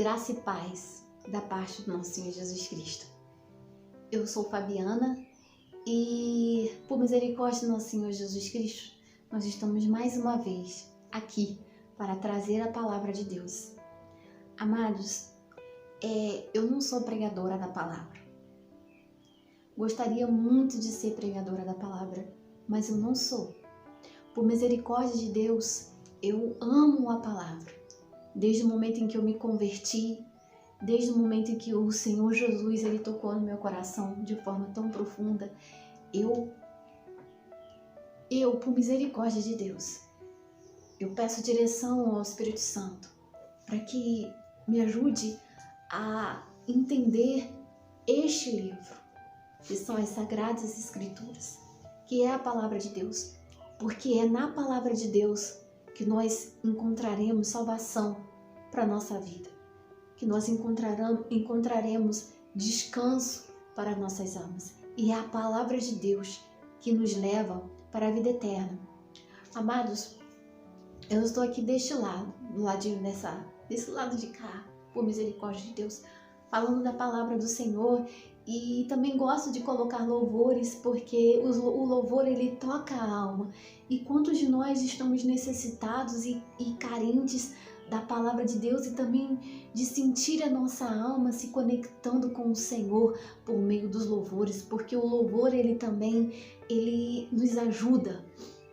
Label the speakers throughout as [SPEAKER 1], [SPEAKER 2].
[SPEAKER 1] Graça e paz da parte do nosso Senhor Jesus Cristo. Eu sou Fabiana e, por misericórdia do nosso Senhor Jesus Cristo, nós estamos mais uma vez aqui para trazer a palavra de Deus. Amados, eu não sou pregadora da palavra. Gostaria muito de ser pregadora da palavra, mas eu não sou. Por misericórdia de Deus, eu amo a palavra. Desde o momento em que eu me converti, desde o momento em que o Senhor Jesus ele tocou no meu coração de forma tão profunda, eu, por misericórdia de Deus, eu peço direção ao Espírito Santo para que me ajude a entender este livro, que são as Sagradas Escrituras, que é a palavra de Deus, porque é na palavra de Deus que nós encontraremos salvação para a nossa vida, que nós encontraremos descanso para nossas almas. E é a palavra de Deus que nos leva para a vida eterna. Amados, eu estou aqui deste lado, do ladinho desse lado de cá, por misericórdia de Deus, falando da palavra do Senhor. E também gosto de colocar louvores, porque o louvor ele toca a alma. E quantos de nós estamos necessitados e carentes da palavra de Deus e também de sentir a nossa alma se conectando com o Senhor por meio dos louvores, porque o louvor ele nos ajuda,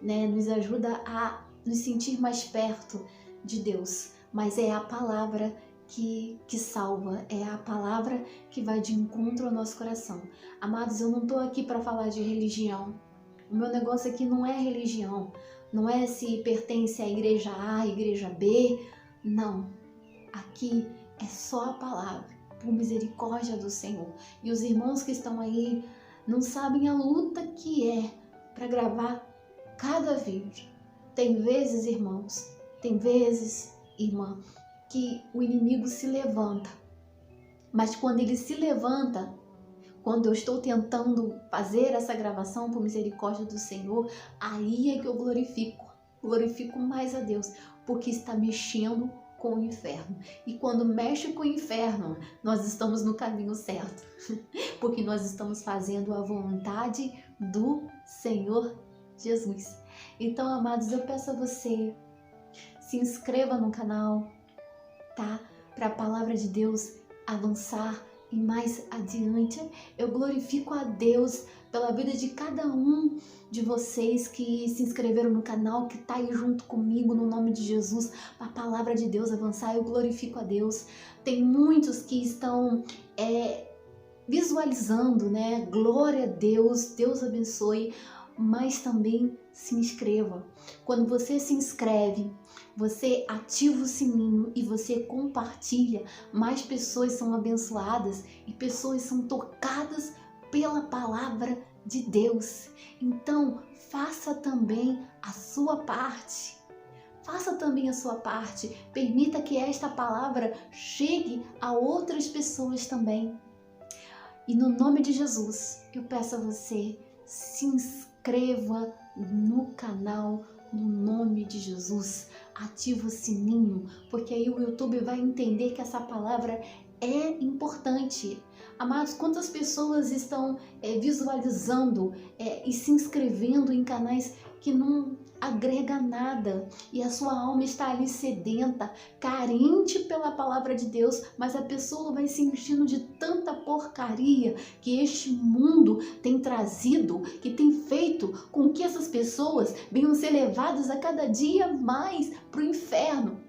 [SPEAKER 1] né? Nos ajuda a nos sentir mais perto de Deus. Mas é a palavra que salva, é a palavra que vai de encontro ao nosso coração. Amados, eu não estou aqui para falar de religião. O meu negócio aqui não é religião, não é se pertence à igreja A, à igreja B, não. Aqui é só a palavra, por misericórdia do Senhor. E os irmãos que estão aí não sabem a luta que é para gravar cada vídeo. Tem vezes, irmãos, irmã, que o inimigo se levanta, mas quando ele se levanta, quando eu estou tentando fazer essa gravação por misericórdia do Senhor, aí é que eu glorifico mais a Deus, porque está mexendo com o inferno. E quando mexe com o inferno, nós estamos no caminho certo, porque nós estamos fazendo a vontade do Senhor Jesus. Então, amados, eu peço a você, se inscreva no canal, tá? Para a palavra de Deus avançar e mais adiante. Eu glorifico a Deus pela vida de cada um de vocês que se inscreveram no canal, que tá aí junto comigo no nome de Jesus, para a palavra de Deus avançar. Eu glorifico a Deus. Tem muitos que estão visualizando, né? Glória a Deus, Deus abençoe. Mas também se inscreva. Quando você se inscreve, você ativa o sininho e você compartilha, mais pessoas são abençoadas e pessoas são tocadas pela palavra de Deus. Então, faça também a sua parte. Faça também a sua parte. Permita que esta palavra chegue a outras pessoas também. E no nome de Jesus, eu peço a você, se inscreva no canal, no nome de Jesus. Ativa o sininho, porque aí o YouTube vai entender que essa palavra é importante. Amados, quantas pessoas estão visualizando e se inscrevendo em canais que não agrega nada e a sua alma está ali sedenta, carente pela palavra de Deus, mas a pessoa vai se enchendo de tanta porcaria que este mundo tem trazido, que tem feito com que essas pessoas venham ser levadas a cada dia mais para o inferno.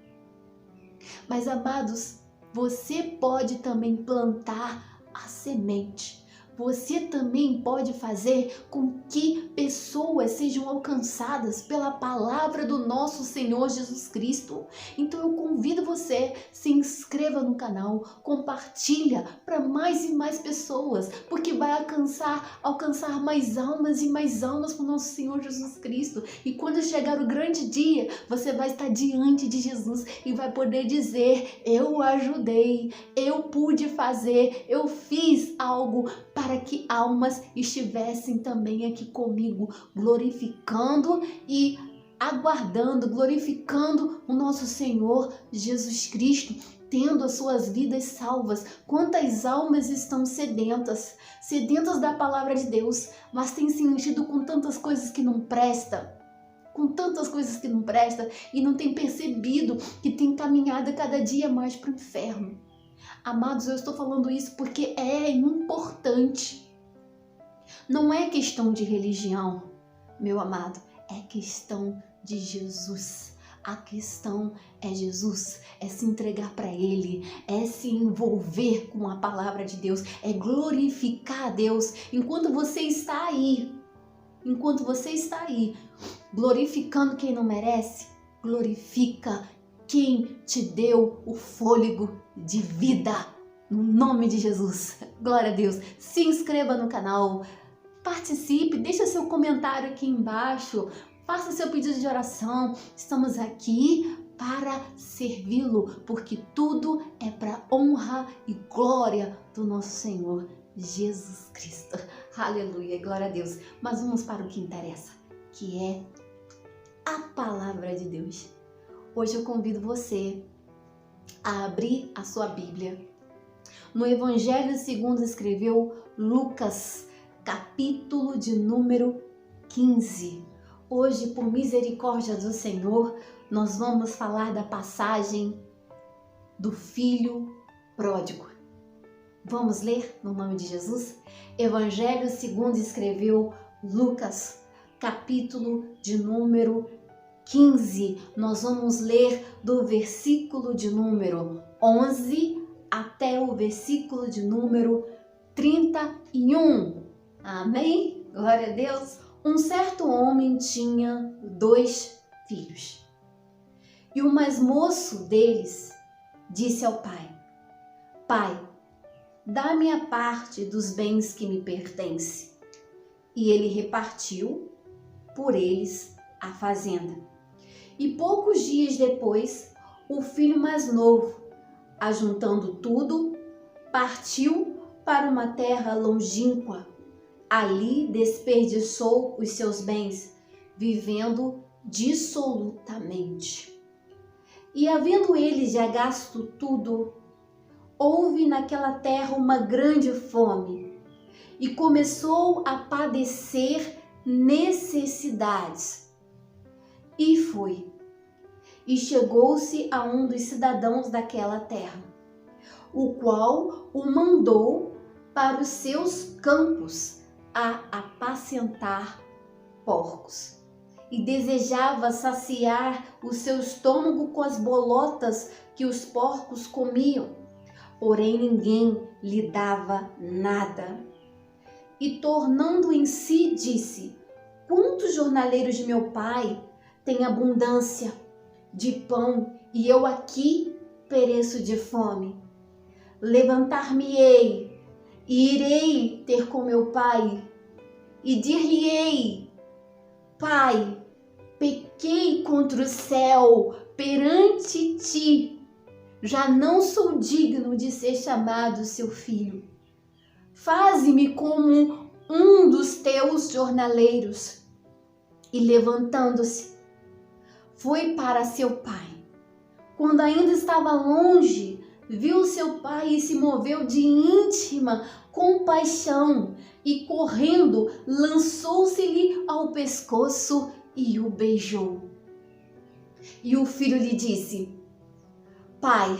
[SPEAKER 1] Mas, amados, você pode também plantar a semente. Você também pode fazer com que pessoas sejam alcançadas pela palavra do nosso Senhor Jesus Cristo. Então eu convido você, se inscreva no canal, compartilha para mais e mais pessoas, porque vai alcançar mais almas e mais almas para o nosso Senhor Jesus Cristo. E quando chegar o grande dia, você vai estar diante de Jesus e vai poder dizer: eu ajudei, eu pude fazer, eu fiz algo para que almas estivessem também aqui comigo, glorificando e aguardando, glorificando o nosso Senhor Jesus Cristo, tendo as suas vidas salvas. Quantas almas estão sedentas da palavra de Deus, mas têm se enchido com tantas coisas que não prestam, e não tem percebido que tem caminhado cada dia mais para o inferno. Amados, eu estou falando isso porque é importante. Não é questão de religião, meu amado, é questão de Jesus. A questão é Jesus, é se entregar para Ele, é se envolver com a palavra de Deus, é glorificar a Deus. Enquanto você está aí glorificando quem não merece, glorifica quem te deu o fôlego de vida. No nome de Jesus, glória a Deus. Se inscreva no canal, participe, deixa seu comentário aqui embaixo, faça seu pedido de oração. Estamos aqui para servi-lo, porque tudo é para honra e glória do nosso Senhor Jesus Cristo. Aleluia, glória a Deus. Mas vamos para o que interessa, que é a palavra de Deus. Hoje eu convido você a abrir a sua Bíblia no Evangelho segundo escreveu Lucas, capítulo de número 15. Hoje, por misericórdia do Senhor, nós vamos falar da passagem do filho pródigo. Vamos ler no nome de Jesus? Evangelho segundo escreveu Lucas, capítulo de número 15. Nós vamos ler do versículo de número 11 até o versículo de número 31. Amém? Glória a Deus. Um certo homem tinha 2 filhos. E o mais moço deles disse ao pai: Pai, dá-me a parte dos bens que me pertence. E ele repartiu por eles a fazenda. E poucos dias depois, o filho mais novo, ajuntando tudo, partiu para uma terra longínqua. Ali desperdiçou os seus bens, vivendo dissolutamente. E havendo ele já gasto tudo, houve naquela terra uma grande fome, e começou a padecer necessidades. E foi, e chegou-se a um dos cidadãos daquela terra, o qual o mandou para os seus campos a apacentar porcos, e desejava saciar o seu estômago com as bolotas que os porcos comiam, porém ninguém lhe dava nada. E tornando em si, disse: Quantos jornaleiros de meu pai têm abundância de pão, e eu aqui pereço de fome? Levantar-me-ei e irei ter com meu pai, e dir-lhe-ei: Pai, pequei contra o céu perante ti, já não sou digno de ser chamado seu filho. Faze-me como um dos teus jornaleiros. E levantando-se, foi para seu pai. Quando ainda estava longe, viu seu pai e se moveu de íntima compaixão, e correndo lançou-se-lhe ao pescoço e o beijou. E o filho lhe disse: Pai,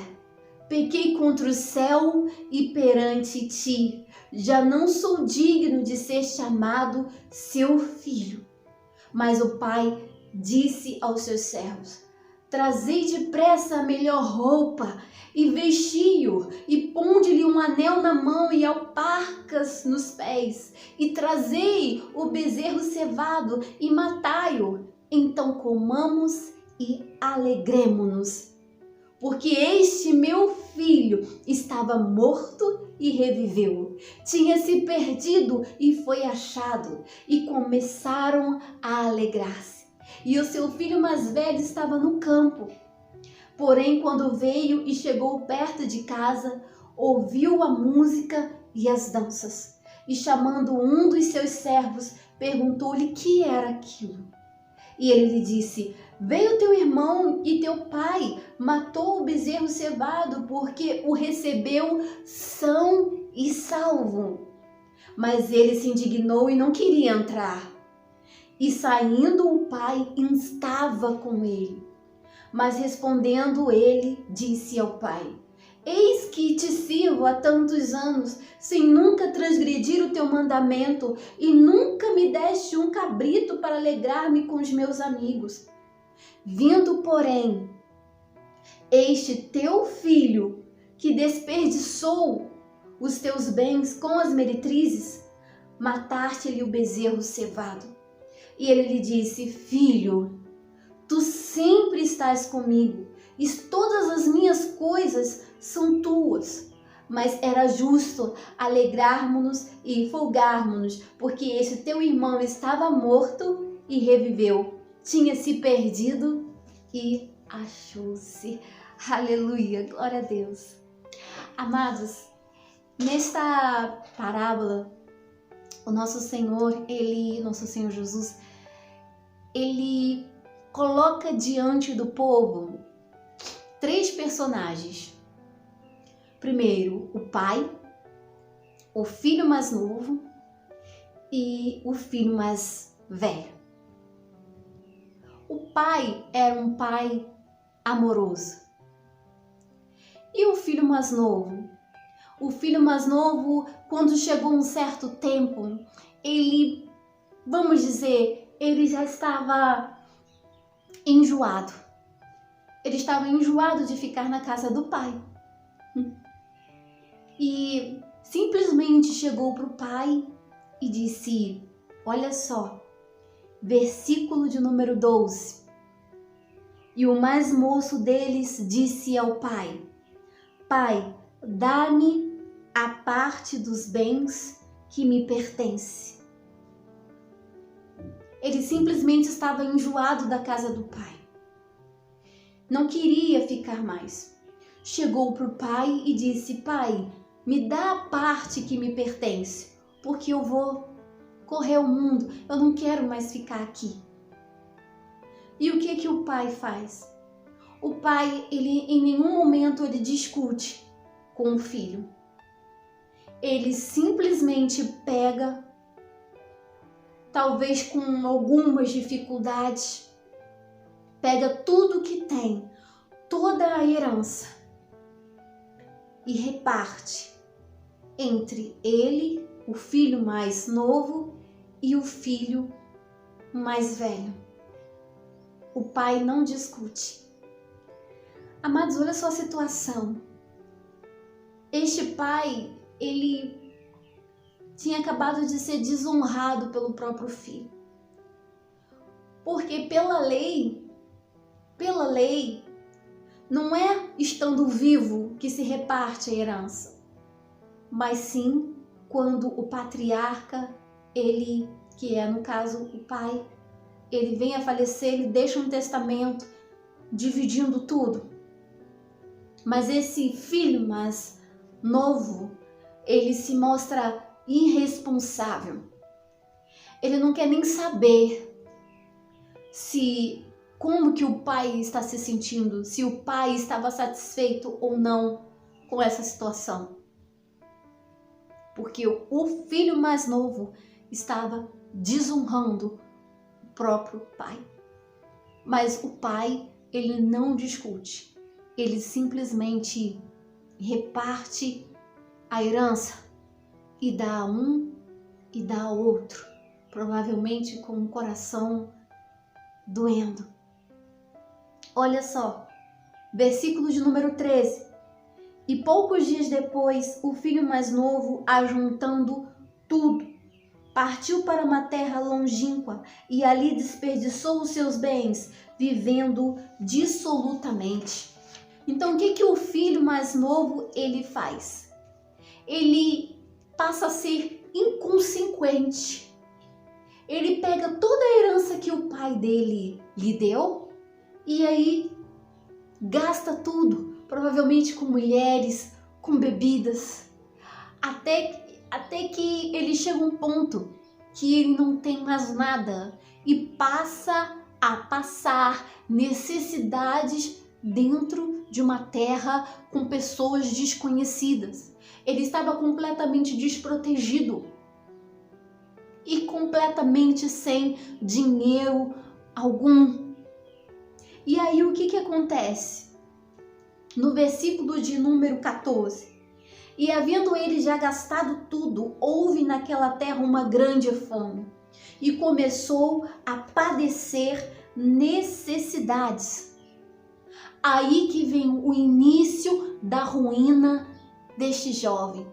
[SPEAKER 1] pequei contra o céu e perante ti, já não sou digno de ser chamado seu filho. Mas o pai disse aos seus servos: Trazei depressa a melhor roupa e vesti-o, e ponde-lhe um anel na mão e alparcas nos pés, e trazei o bezerro cevado e matai-o. Então comamos e alegremo-nos, porque este meu filho estava morto e reviveu, tinha se perdido e foi achado. E começaram a alegrar-se. E o seu filho mais velho estava no campo. Porém, quando veio e chegou perto de casa, ouviu a música e as danças. E chamando um dos seus servos, perguntou-lhe que era aquilo. E ele lhe disse: veio teu irmão e teu pai matou o bezerro cevado, porque o recebeu são e salvo. Mas ele se indignou e não queria entrar. E saindo o pai instava com ele. Mas respondendo ele, disse ao pai: eis que te sirvo há tantos anos, sem nunca transgredir o teu mandamento, e nunca me deste um cabrito para alegrar-me com os meus amigos. Vindo, porém, este teu filho, que desperdiçou os teus bens com as meretrizes, mataste-lhe o bezerro cevado. E ele lhe disse: filho, tu sempre estás comigo, e todas as minhas coisas são tuas. Mas era justo alegrarmos-nos e folgarmos-nos, porque este teu irmão estava morto e reviveu, tinha se perdido e achou-se. Aleluia, glória a Deus. Amados, nesta parábola, o nosso Senhor Jesus, ele coloca diante do povo 3 personagens. Primeiro, o pai, o filho mais novo e o filho mais velho. O pai era um pai amoroso. E o filho mais novo? O filho mais novo, quando chegou um certo tempo, ele, vamos dizer, ele já estava enjoado. Ele estava enjoado de ficar na casa do pai. E simplesmente chegou para o pai e disse: olha só, versículo de número 12. E o mais moço deles disse ao pai: pai, dá-me a parte dos bens que me pertence. Ele simplesmente estava enjoado da casa do pai. Não queria ficar mais. Chegou para o pai e disse: pai, me dá a parte que me pertence, porque eu vou correr o mundo, eu não quero mais ficar aqui. E o que o pai faz? O pai, ele em nenhum momento ele discute com o filho. Ele simplesmente pega, talvez com algumas dificuldades, pega tudo que tem, toda a herança, e reparte entre ele, o filho mais novo, e o filho mais velho. O pai não discute. Amados, olha só a situação. Este pai, ele tinha acabado de ser desonrado pelo próprio filho. Porque pela lei, não é estando vivo que se reparte a herança, mas sim quando o patriarca, ele, que é no caso o pai, ele vem a falecer, ele deixa um testamento dividindo tudo. Mas esse filho mais novo, ele se mostra irresponsável. Ele não quer nem saber como que o pai está se sentindo, se o pai estava satisfeito ou não com essa situação. Porque o filho mais novo estava desonrando o próprio pai. Mas o pai, ele não discute. Ele simplesmente reparte a herança e dá a um e dá ao outro, provavelmente com o coração doendo. Olha só, versículo de número 13. E poucos dias depois, o filho mais novo, ajuntando tudo, partiu para uma terra longínqua e ali desperdiçou os seus bens, vivendo dissolutamente. Então, o que o filho mais novo ele faz? Ele passa a ser inconsequente. Ele pega toda a herança que o pai dele lhe deu e aí gasta tudo, provavelmente com mulheres, com bebidas, até que ele chega a um ponto que ele não tem mais nada e passa a passar necessidades dentro de uma terra com pessoas desconhecidas. Ele estava completamente desprotegido e completamente sem dinheiro algum. E aí o que acontece? No versículo de número 14. E havendo ele já gastado tudo, houve naquela terra uma grande fome, e começou a padecer necessidades. Aí que vem o início da ruína deste jovem,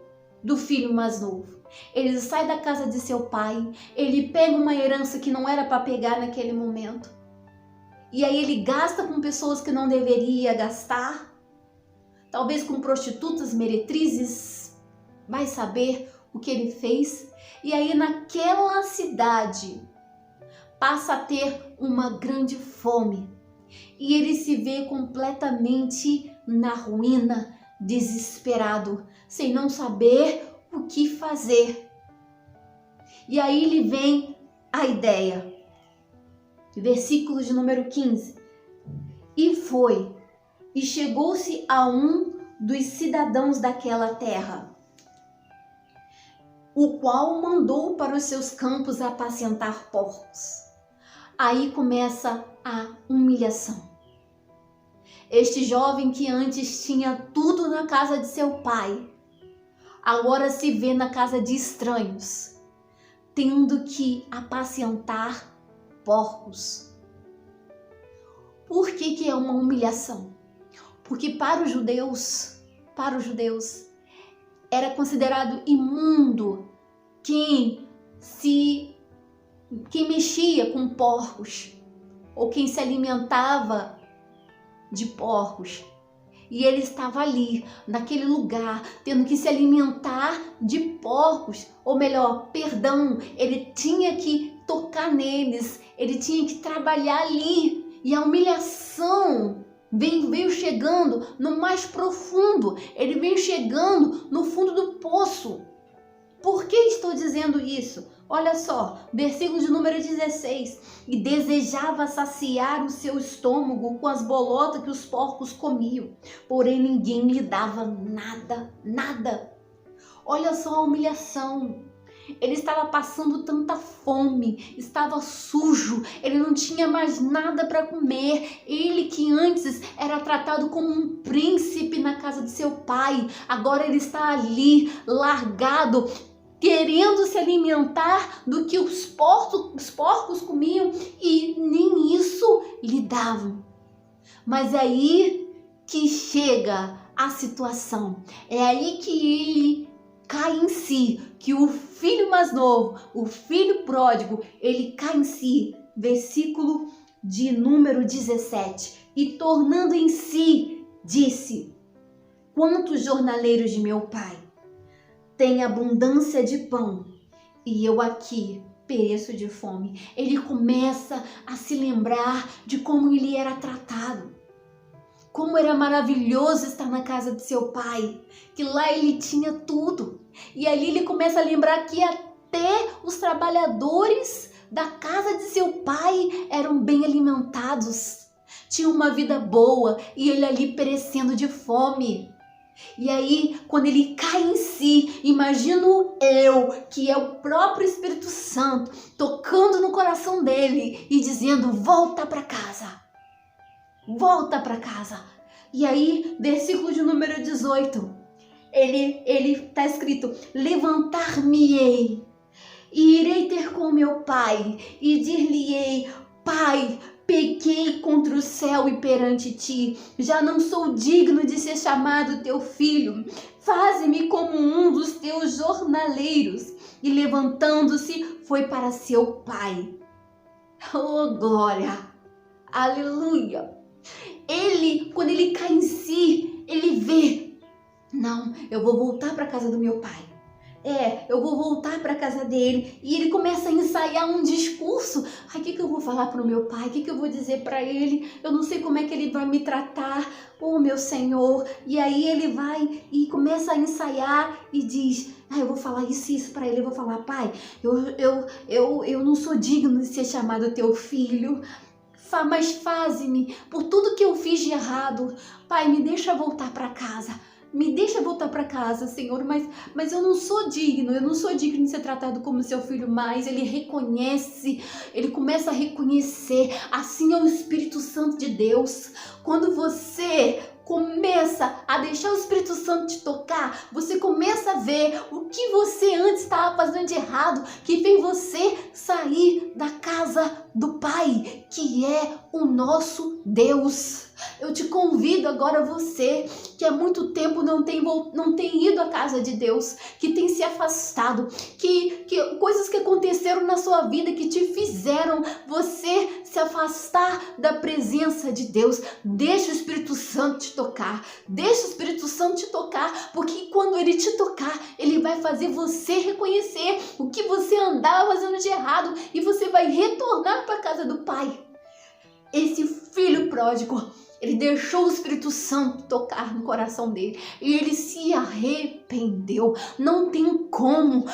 [SPEAKER 1] do filho mais novo. Ele sai da casa de seu pai, ele pega uma herança que não era para pegar naquele momento. E aí ele gasta com pessoas que não deveria gastar, talvez com prostitutas, meretrizes, vai saber o que ele fez. E aí naquela cidade passa a ter uma grande fome e ele se vê completamente na ruína, desesperado, sem não saber o que fazer. E aí lhe vem a ideia. Versículo de número 15. E foi, e chegou-se a um dos cidadãos daquela terra, o qual mandou para os seus campos apacentar porcos. Aí começa a humilhação. Este jovem que antes tinha tudo na casa de seu pai, agora se vê na casa de estranhos, tendo que apacentar porcos. Por que é uma humilhação? Porque para os judeus, era considerado imundo quem mexia com porcos ou quem se alimentava de porcos. E ele estava ali, naquele lugar, tendo que se alimentar de porcos, ou melhor, ele tinha que tocar neles, ele tinha que trabalhar ali. E a humilhação veio chegando no mais profundo, ele veio chegando no fundo do poço. Por que estou dizendo isso? Olha só, versículo de número 16. E desejava saciar o seu estômago com as bolotas que os porcos comiam, porém ninguém lhe dava nada. Olha só a humilhação. Ele estava passando tanta fome, estava sujo, ele não tinha mais nada para comer. Ele que antes era tratado como um príncipe na casa de seu pai, agora ele está ali, largado, querendo se alimentar do que os porcos comiam e nem isso lhe davam. Mas é aí que chega a situação, é aí que ele cai em si, que o filho mais novo, o filho pródigo, ele cai em si. Versículo de número 17. E tornando em si, disse: quantos jornaleiros de meu pai têm abundância de pão, e eu aqui pereço de fome. Ele começa a se lembrar de como ele era tratado. Como era maravilhoso estar na casa de seu pai, que lá ele tinha tudo. E ali ele começa a lembrar que até os trabalhadores da casa de seu pai eram bem alimentados, tinham uma vida boa e ele ali perecendo de fome. E aí, quando ele cai em si, imagino eu, que é o próprio Espírito Santo, tocando no coração dele e dizendo: volta para casa. Volta para casa. E aí, versículo de número 18, ele tá escrito: levantar-me-ei e irei ter com meu pai e dir-lhe-ei: pai, pequei contra o céu e perante ti, já não sou digno de ser chamado teu filho, faze-me como um dos teus jornaleiros. E levantando-se, foi para seu pai. Oh, glória! Aleluia! Quando ele cai em si, ele vê: não, eu vou voltar para a casa do meu pai. Eu vou voltar para a casa dele. E ele começa a ensaiar um discurso. O que eu vou falar para o meu pai? O que eu vou dizer para ele? Eu não sei como é que ele vai me tratar. Oh, meu Senhor. E aí ele vai e começa a ensaiar e diz: eu vou falar isso e isso para ele. Eu vou falar: pai, eu não sou digno de ser chamado teu filho. mas faze-me por tudo que eu fiz de errado. Pai, me deixa voltar para casa. Me deixa voltar para casa, Senhor, mas eu não sou digno de ser tratado como seu filho mais. Ele reconhece, ele começa a reconhecer. Assim é o Espírito Santo de Deus. Quando você começa a deixar o Espírito Santo te tocar, você começa a ver o que você antes estava fazendo de errado, que fez você sair da casa do Pai, que é o nosso Deus. Eu te convido agora, você que há muito tempo não tem ido à casa de Deus, que tem se afastado, que coisas que aconteceram na sua vida que te fizeram você se afastar da presença de Deus. Deixa o Espírito Santo te tocar, deixa o Espírito Santo te tocar, porque quando ele te tocar, ele vai fazer você reconhecer o que você andava fazendo de errado e você vai retornar para a casa do Pai. Esse filho pródigo, ele deixou o Espírito Santo tocar no coração dele e ele se arrependeu. Não tem como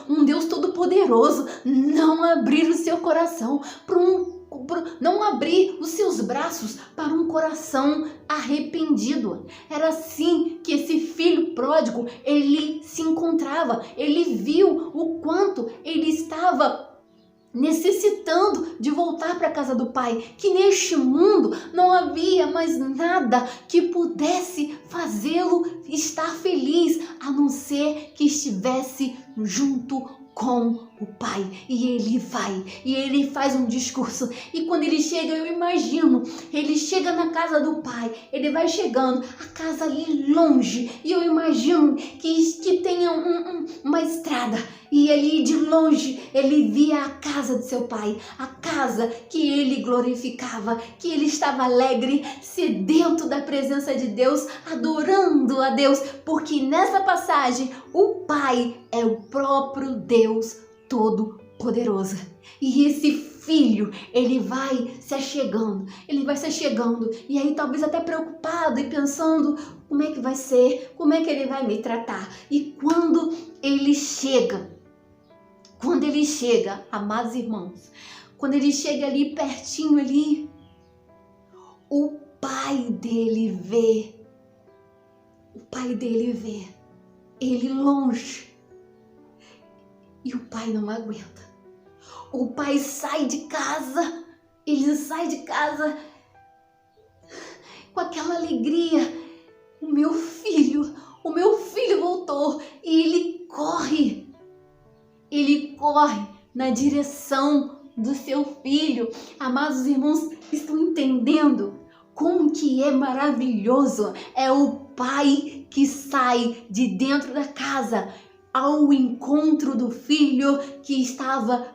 [SPEAKER 1] um Deus Todo-Poderoso não abrir o seu coração não abrir os seus braços para um coração arrependido. Era assim que esse filho pródigo, ele se encontrava. Ele viu o quanto ele estava necessitando de voltar para a casa do Pai, que neste mundo não havia mais nada que pudesse fazê-lo estar feliz, a não ser que estivesse junto com o Pai. E ele vai, e ele faz um discurso, e quando ele chega, eu imagino, ele chega na casa do Pai, ele vai chegando, a casa ali longe, e eu imagino que tenha uma estrada, e ali de longe ele via a casa de seu pai, a casa que ele glorificava, que ele estava alegre, sedento da presença de Deus, adorando a Deus, porque nessa passagem o Pai é o próprio Deus Todo-Poderoso. E esse filho, ele vai se achegando, e aí talvez até preocupado e pensando, como é que vai ser, como é que ele vai me tratar? E quando ele chega, amados irmãos, quando ele chega ali pertinho ali, o pai dele vê ele longe, e o pai não aguenta. O pai sai de casa, com aquela alegria. O meu filho voltou, e ele corre na direção do seu filho. Amados irmãos, estão entendendo como que é maravilhoso? É o pai que sai de dentro da casa ao encontro do filho que estava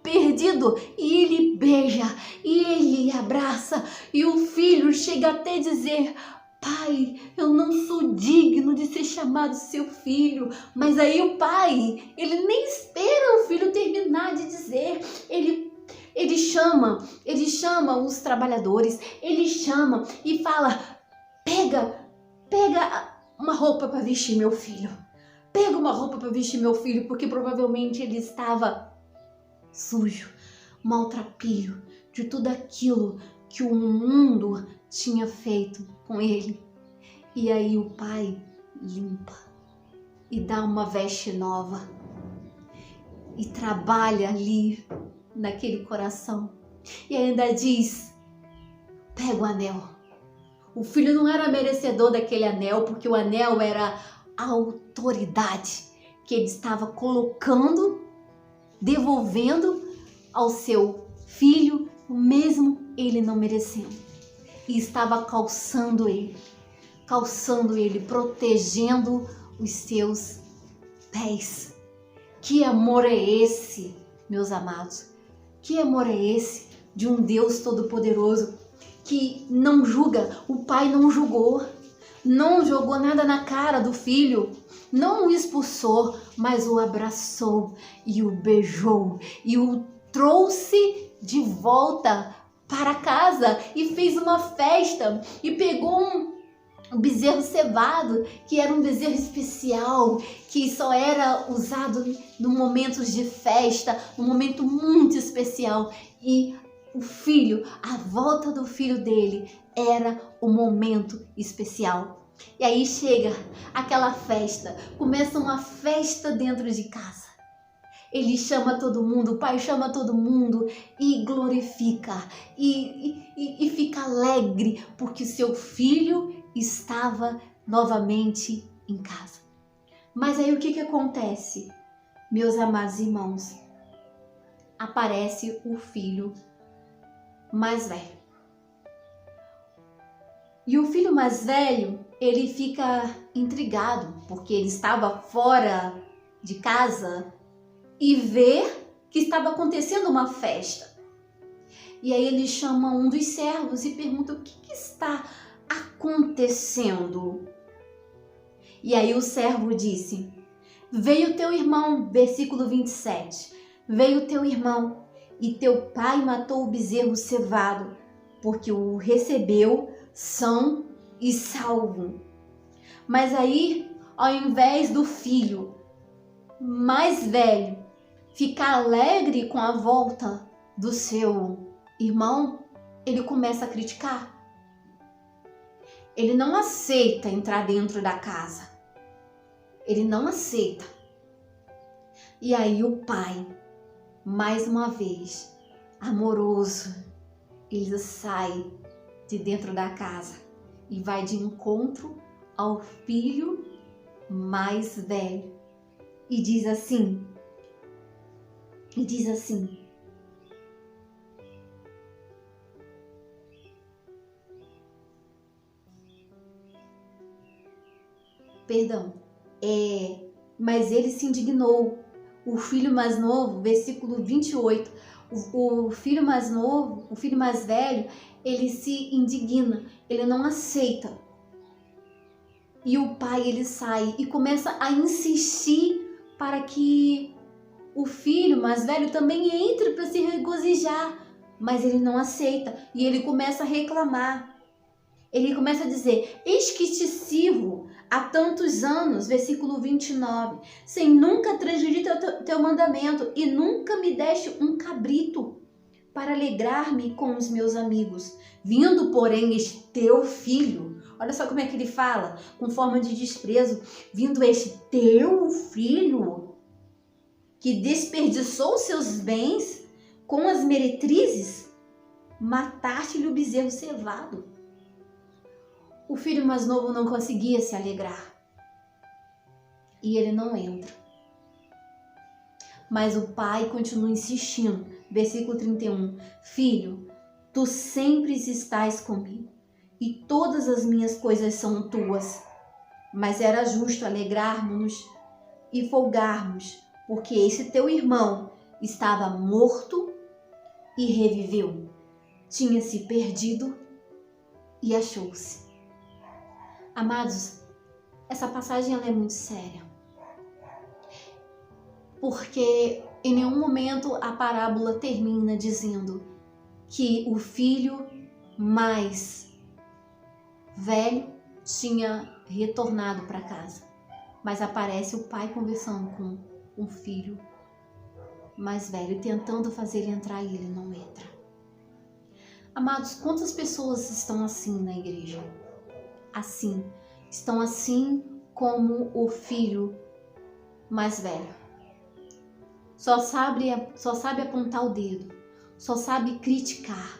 [SPEAKER 1] perdido, e ele beija, e ele abraça, e o filho chega até dizer: pai, eu não sou digno de ser chamado seu filho. Mas aí o pai, ele nem espera o filho terminar de dizer, ele chama os trabalhadores, ele chama e fala: pega uma roupa para vestir meu filho. Pega uma roupa para vestir meu filho, porque provavelmente ele estava sujo, maltrapilho de tudo aquilo que o mundo tinha feito com ele. E aí o pai limpa e dá uma veste nova e trabalha ali naquele coração, e ainda diz: pega o anel. O filho não era merecedor daquele anel, porque o anel era a autoridade que ele estava colocando, devolvendo ao seu filho, mesmo ele não merecendo, e estava calçando ele, protegendo os seus pés. Que amor é esse, meus amados? Que amor é esse de um Deus Todo-Poderoso que não julga? O pai não julgou, não jogou nada na cara do filho, não o expulsou, mas o abraçou e o beijou e o trouxe de volta para casa e fez uma festa e pegou um bezerro cevado, que era um bezerro especial, que só era usado em momentos de festa, num momento muito especial, e o filho, a volta do filho dele era um momento especial. E aí chega aquela festa, começa uma festa dentro de casa. Ele chama todo mundo, o pai chama todo mundo e glorifica e fica alegre porque o seu filho estava novamente em casa. Mas aí o que acontece, meus amados irmãos? Aparece o filho mais velho. E o filho mais velho, ele fica intrigado porque ele estava fora de casa e vê que estava acontecendo uma festa. E aí ele chama um dos servos e pergunta o que está acontecendo. E aí o servo disse: veio teu irmão, versículo 27, veio teu irmão e teu pai matou o bezerro cevado, porque o recebeu são e salvo. Mas aí, ao invés do filho mais velho ficar alegre com a volta do seu irmão, ele começa a criticar. Ele não aceita entrar dentro da casa. Ele não aceita. E aí o pai, mais uma vez, amoroso, ele sai de dentro da casa e vai de encontro ao filho mais velho e diz assim, mas ele se indignou. O filho mais novo, versículo 28, o filho mais novo, o filho mais velho, ele se indigna, ele não aceita. E o pai, ele sai e começa a insistir para que o filho mais velho também entre para se regozijar, mas ele não aceita e ele começa a reclamar. Ele começa a dizer: eis que te sirvo há tantos anos, versículo 29, sem nunca transgredir teu mandamento e nunca me deste um cabrito para alegrar-me com os meus amigos. Vindo, porém, este teu filho, olha só como é que ele fala, com forma de desprezo, vindo este teu filho, que desperdiçou seus bens com as meretrizes, mataste-lhe o bezerro cevado. O filho mais novo não conseguia se alegrar. E ele não entra. Mas o pai continua insistindo. Versículo 31. Filho, tu sempre estás comigo, e todas as minhas coisas são tuas. Mas era justo alegrarmos-nos e folgarmos, porque esse teu irmão estava morto e reviveu. Tinha se perdido e achou-se. Amados, essa passagem ela é muito séria, porque em nenhum momento a parábola termina dizendo que o filho mais velho tinha retornado para casa, mas aparece o pai conversando com um filho mais velho, tentando fazer ele entrar e ele não entra. Amados, quantas pessoas estão assim na igreja? Assim, estão assim como o filho mais velho. Só sabe apontar o dedo, só sabe criticar.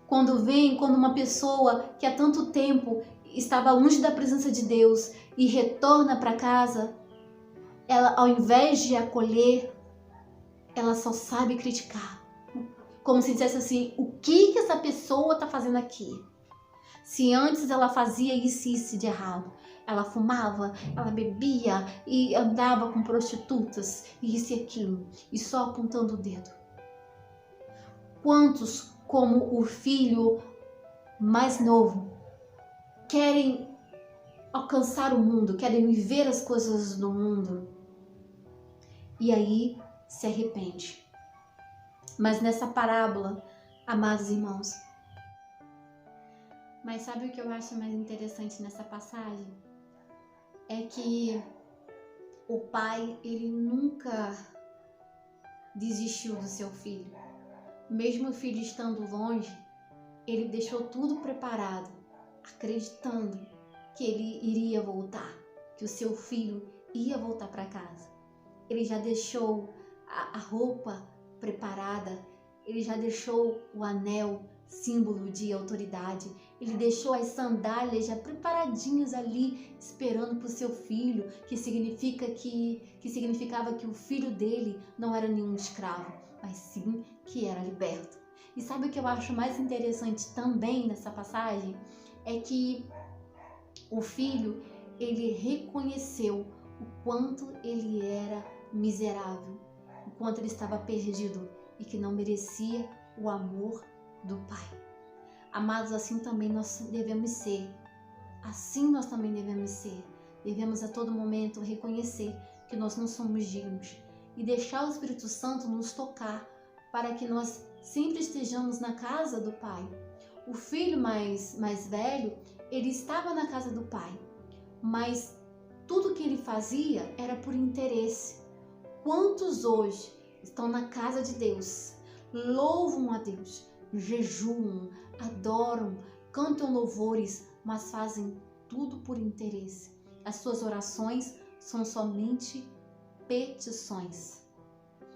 [SPEAKER 1] Quando uma pessoa que há tanto tempo estava longe da presença de Deus e retorna para casa, ela, ao invés de acolher, ela só sabe criticar. Como se dissesse assim, o que essa pessoa está fazendo aqui? Se antes ela fazia isso e isso de errado, ela fumava, ela bebia e andava com prostitutas e isso e aquilo, e só apontando o dedo. Quantos, como o filho mais novo, querem alcançar o mundo, querem viver as coisas do mundo e aí se arrepende. Mas nessa parábola, amados irmãos, mas sabe o que eu acho mais interessante nessa passagem? É que o pai, ele nunca desistiu do seu filho. Mesmo o filho estando longe, ele deixou tudo preparado, acreditando que ele iria voltar, que o seu filho ia voltar para casa. Ele já deixou a roupa preparada, ele já deixou o anel, símbolo de autoridade, ele deixou as sandálias já preparadinhas ali, esperando para o seu filho, que significava que o filho dele não era nenhum escravo, mas sim que era liberto. E sabe o que eu acho mais interessante também nessa passagem? É que o filho, ele reconheceu o quanto ele era miserável, o quanto ele estava perdido e que não merecia o amor do Pai. Amados, assim também nós devemos ser. Assim nós também devemos ser. Devemos a todo momento reconhecer que nós não somos dignos e deixar o Espírito Santo nos tocar para que nós sempre estejamos na casa do Pai. O filho mais velho, ele estava na casa do Pai, mas tudo que ele fazia era por interesse. Quantos hoje estão na casa de Deus, louvam a Deus, jejuam, adoram, cantam louvores, mas fazem tudo por interesse. As suas orações são somente petições.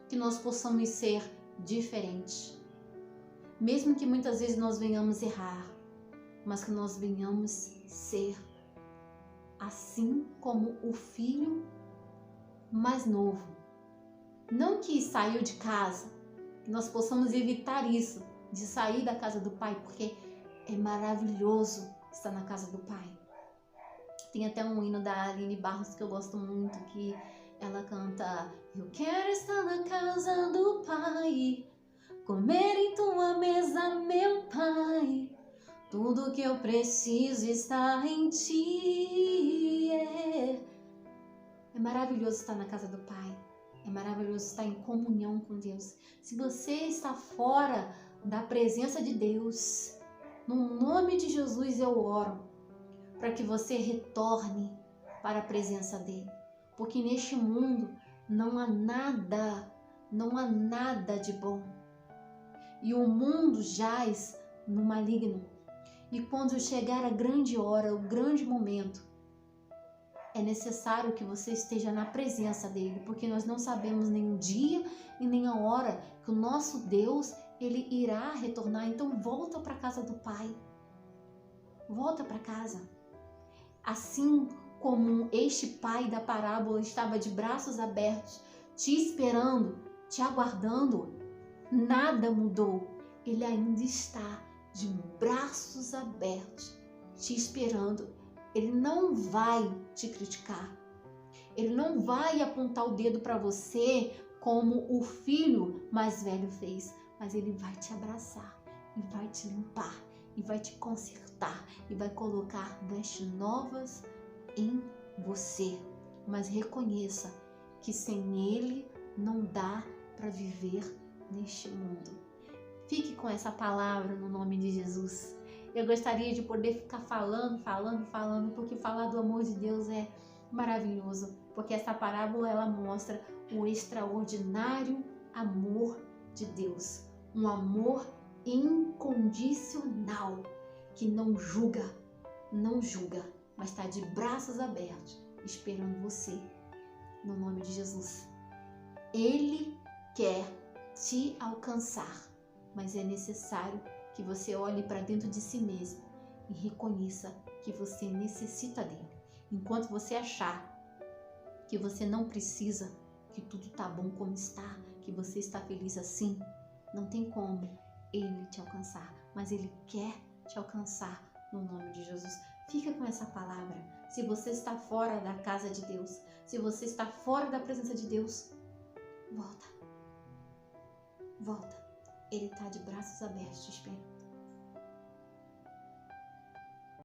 [SPEAKER 1] Que nós possamos ser diferentes. Mesmo que muitas vezes nós venhamos errar, mas que nós venhamos ser assim como o filho mais novo. Não que saiu de casa, que nós possamos evitar isso, de sair da casa do Pai, porque é maravilhoso estar na casa do Pai. Tem até um hino da Aline Barros que eu gosto muito, que ela canta: eu quero estar na casa do Pai, comer em tua mesa, meu Pai, tudo que eu preciso está em ti. É maravilhoso estar na casa do Pai. É maravilhoso estar em comunhão com Deus. Se você está fora da presença de Deus, no nome de Jesus eu oro para que você retorne para a presença dele. Porque neste mundo não há nada de bom. E o mundo jaz no maligno. E quando chegar a grande hora, o grande momento, é necessário que você esteja na presença dele, porque nós não sabemos nem o dia e nem a hora que o nosso Deus, ele irá retornar. Então volta para a casa do Pai. Volta para casa. Assim como este pai da parábola estava de braços abertos, te esperando, te aguardando, nada mudou. Ele ainda está de braços abertos, te esperando. Ele não vai te criticar. Ele não vai apontar o dedo para você como o filho mais velho fez, mas ele vai te abraçar e vai te limpar e vai te consertar e vai colocar vestes novas em você. Mas reconheça que sem ele não dá para viver neste mundo. Fique com essa palavra no nome de Jesus. Eu gostaria de poder ficar falando, porque falar do amor de Deus é maravilhoso, porque essa parábola ela mostra o extraordinário amor de Deus, um amor incondicional, que não julga, mas está de braços abertos, esperando você, no nome de Jesus. Ele quer te alcançar, mas é necessário que você olhe para dentro de si mesmo e reconheça que você necessita dele. Enquanto você achar que você não precisa, que tudo está bom como está, que você está feliz assim, não tem como ele te alcançar, mas ele quer te alcançar no nome de Jesus. Fica com essa palavra. Se você está fora da casa de Deus, se você está fora da presença de Deus, volta. Ele está de braços abertos te esperando.